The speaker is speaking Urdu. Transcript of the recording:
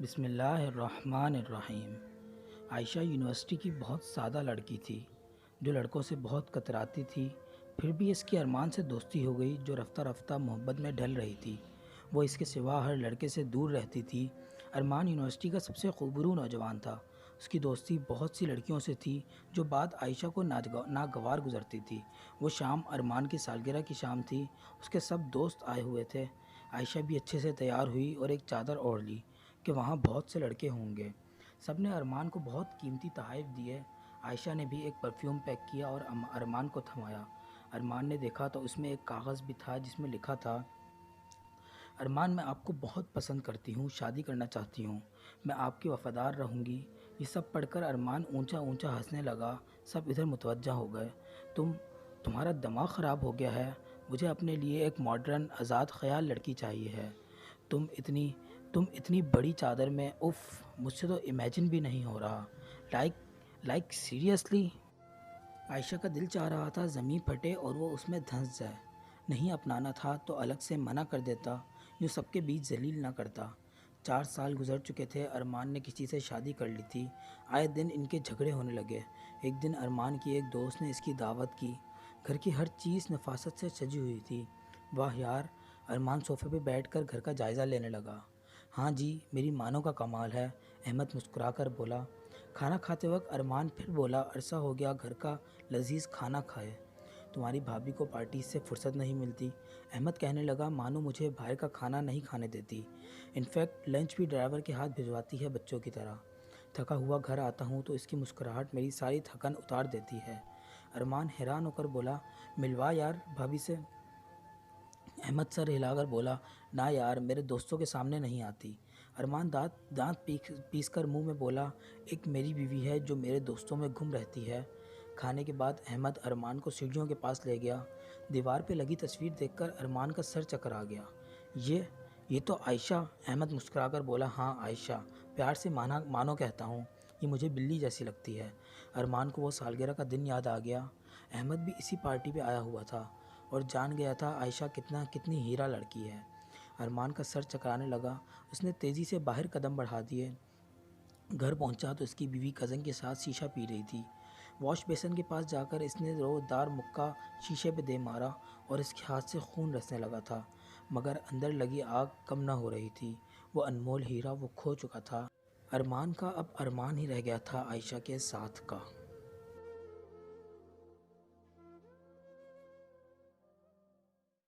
بسم اللہ الرحمن الرحیم۔ عائشہ یونیورسٹی کی بہت سادہ لڑکی تھی جو لڑکوں سے بہت کتراتی تھی، پھر بھی اس کی ارمان سے دوستی ہو گئی جو رفتہ رفتہ محبت میں ڈھل رہی تھی۔ وہ اس کے سوا ہر لڑکے سے دور رہتی تھی۔ ارمان یونیورسٹی کا سب سے خوبرو نوجوان تھا۔ اس کی دوستی بہت سی لڑکیوں سے تھی جو بات عائشہ کو ناگوار گزرتی تھی۔ وہ شام ارمان کی سالگرہ کی شام تھی۔ اس کے سب دوست آئے ہوئے تھے۔ عائشہ بھی اچھے سے تیار ہوئی اور ایک چادر اوڑھ لی کہ وہاں بہت سے لڑکے ہوں گے۔ سب نے ارمان کو بہت قیمتی تحائف دیے۔ عائشہ نے بھی ایک پرفیوم پیک کیا اور ارمان کو تھمایا۔ ارمان نے دیکھا تو اس میں ایک کاغذ بھی تھا جس میں لکھا تھا: ارمان، میں آپ کو بہت پسند کرتی ہوں، شادی کرنا چاہتی ہوں، میں آپ کی وفادار رہوں گی۔ یہ سب پڑھ کر ارمان اونچا اونچا ہنسنے لگا۔ سب ادھر متوجہ ہو گئے۔ تمہارا دماغ خراب ہو گیا ہے؟ مجھے اپنے لیے ایک ماڈرن آزاد خیال لڑکی چاہیے ہے۔ تم اتنی بڑی چادر میں، اف، مجھ سے تو امیجن بھی نہیں ہو رہا۔ Like seriously? عائشہ کا دل چاہ رہا تھا زمین پھٹے اور وہ اس میں دھنس جائے۔ نہیں اپنانا تھا تو الگ سے منع کر دیتا، یوں سب کے بیچ ذلیل نہ کرتا۔ 4 سال گزر چکے تھے۔ ارمان نے کسی سے شادی کر لی تھی۔ آئے دن ان کے جھگڑے ہونے لگے۔ ایک دن ارمان کی ایک دوست نے اس کی دعوت کی۔ گھر کی ہر چیز نفاست سے سجی ہوئی تھی۔ واہ یار! ارمان صوفے پہ بیٹھ کر گھر کا جائزہ لینے لگا۔ ہاں جی، میری مانوں کا کمال ہے، احمد مسکرا کر بولا۔ کھانا کھاتے وقت ارمان پھر بولا، عرصہ ہو گیا گھر کا لذیذ کھانا کھائے، تمہاری بھابھی کو پارٹی سے فرصت نہیں ملتی۔ احمد کہنے لگا، مانو مجھے باہر کا کھانا نہیں کھانے دیتی، انفیکٹ لنچ بھی ڈرائیور کے ہاتھ بھجواتی ہے بچوں کی طرح۔ تھکا ہوا گھر آتا ہوں تو اس کی مسکراہٹ میری ساری تھکن اتار دیتی ہے۔ ارمان حیران ہو کر بولا، ملوا یار بھابھی سے۔ احمد سر ہلا کر بولا، نہ یار، میرے دوستوں کے سامنے نہیں آتی۔ ارمان دانت پیس کر منہ میں بولا، ایک میری بیوی ہے جو میرے دوستوں میں گم رہتی ہے۔ کھانے کے بعد احمد ارمان کو سیڑھیوں کے پاس لے گیا۔ دیوار پہ لگی تصویر دیکھ کر ارمان کا سر چکرا گیا۔ یہ تو عائشہ! احمد مسکرا کر بولا، ہاں عائشہ، پیار سے مانو کہتا ہوں، یہ مجھے بلی جیسی لگتی ہے۔ ارمان کو وہ سالگرہ کا دن یاد آ گیا۔ احمد بھی اسی پارٹی پہ آیا ہوا تھا اور جان گیا تھا عائشہ کتنی ہیرا لڑکی ہے۔ ارمان کا سر چکرانے لگا۔ اس نے تیزی سے باہر قدم بڑھا دیے۔ گھر پہنچا تو اس کی بیوی کزن کے ساتھ شیشہ پی رہی تھی۔ واش بیسن کے پاس جا کر اس نے زوردار مکہ شیشے پہ دے مارا اور اس کے ہاتھ سے خون رسنے لگا تھا، مگر اندر لگی آگ کم نہ ہو رہی تھی۔ وہ انمول ہیرا وہ کھو چکا تھا۔ ارمان کا اب ارمان ہی رہ گیا تھا عائشہ کے ساتھ کا۔